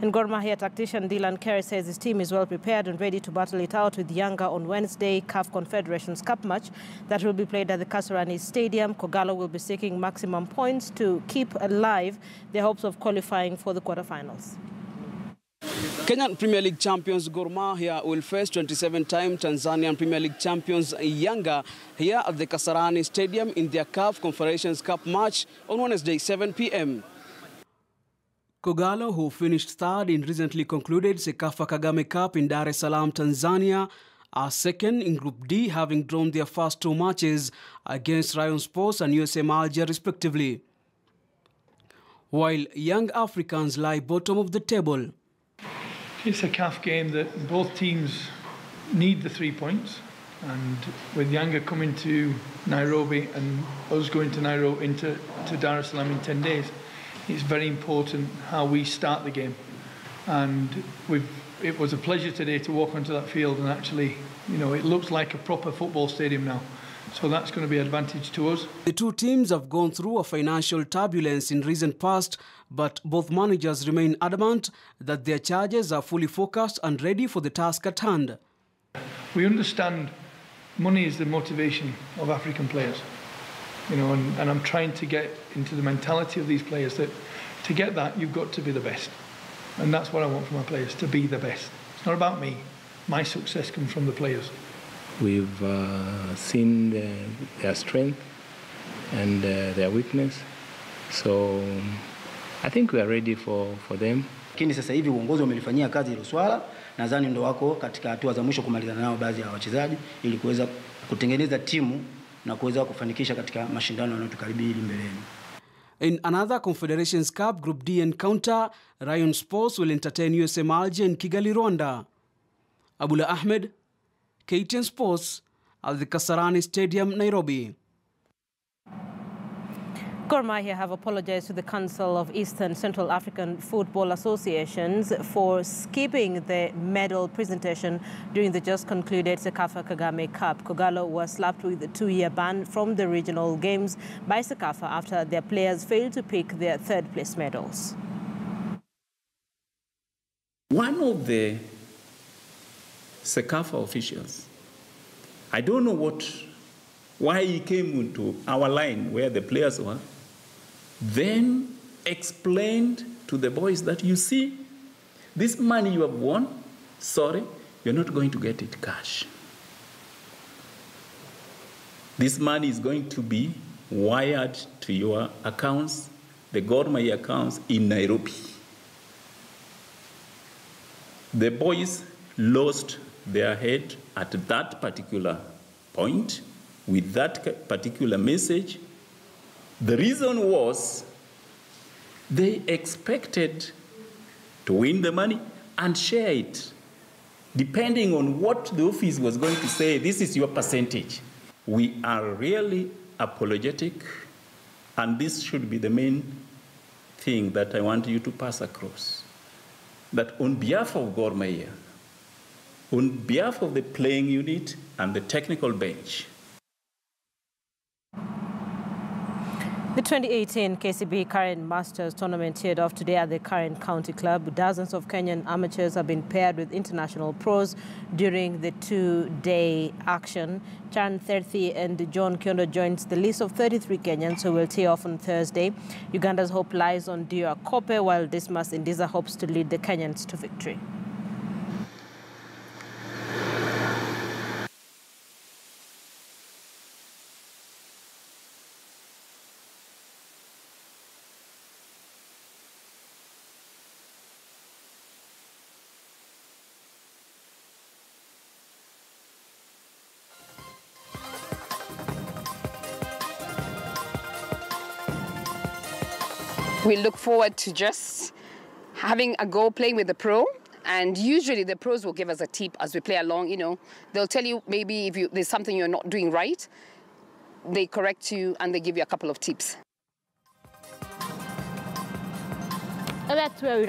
And Gor Mahia tactician Dylan Kerr says his team is well prepared and ready to battle it out with Yanga on Wednesday CAF Confederations Cup match that will be played at the Kasarani Stadium. Kogalo will be seeking maximum points to keep alive their hopes of qualifying for the quarterfinals. Kenyan Premier League champions Gor Mahia will face 27-time Tanzanian Premier League champions Yanga here at the Kasarani Stadium in their CAF Confederations Cup match on Wednesday, 7 p.m. Kogalo, who finished third in recently concluded Sekafa Kagame Cup in Dar es Salaam, Tanzania, are second in Group D, having drawn their first two matches against Rayon Sports and USM Alger respectively, while Young Africans lie bottom of the table. It's a CAF game that both teams need the 3 points, and with Yanga coming to Nairobi and us going to Nairobi to Dar es Salaam in 10 days, it's very important how we start the game. And it was a pleasure today to walk onto that field, and actually, you know, it looks like a proper football stadium now. So that's going to be an advantage to us. The two teams have gone through a financial turbulence in recent past, but both managers remain adamant that their charges are fully focused and ready for the task at hand. We understand money is the motivation of African players, you know, and I'm trying to get into the mentality of these players that to get that, you've got to be the best. And that's what I want from my players, to be the best. It's not about me. My success comes from the players. We've seen their strength and their weakness, so I think we are ready for them. Lakini sasa hivi uongozi umelifanyia kazi hilo swala, nadhani ndio wako katika hatua za mwisho kumalizana nao baadhi ya wachezaji ili kuweza kutengeneza timu na kuweza kufanikisha katika mashindano yanayotukaribia mbeleni. In another Confederations Cup Group D encounter, Rayon Sports will entertain USM Alger in Kigali, Rwanda. Abula Ahmed, KTN Sports at the Kasarani Stadium, Nairobi. Gor Mahia have apologized to the Council of Eastern Central African Football Associations for skipping the medal presentation during the just concluded Sekafa Kagame Cup. Kogalo was slapped with a 2-year ban from the regional games by Sekafa after their players failed to pick their third-place medals. One of the Sekafa officials, I don't know why he came into our line where the players were, then explained to the boys that, you see, this money you have won, sorry, you're not going to get it cash. This money is going to be wired to your accounts, the Gor Mahia accounts in Nairobi. The boys lost their head at that particular point with that particular message. The reason was they expected to win the money and share it. Depending on what the office was going to say, this is your percentage. We are really apologetic, and this should be the main thing that I want you to pass across. That on behalf of Gor Mahia, on behalf of the playing unit and the technical bench, the 2018 KCB Current Masters tournament teared off today at the Current County Club. Dozens of Kenyan amateurs have been paired with international pros during the two-day action. Chan Therthi and John Kyondo joins the list of 33 Kenyans who will tee off on Thursday. Uganda's hope lies on Dio Kope, while Dismas Indiza hopes to lead the Kenyans to victory. We look forward to just having a go playing with the pro, and usually the pros will give us a tip as we play along. You know, they'll tell you maybe if there's something you're not doing right, they correct you and they give you a couple of tips. And that's where we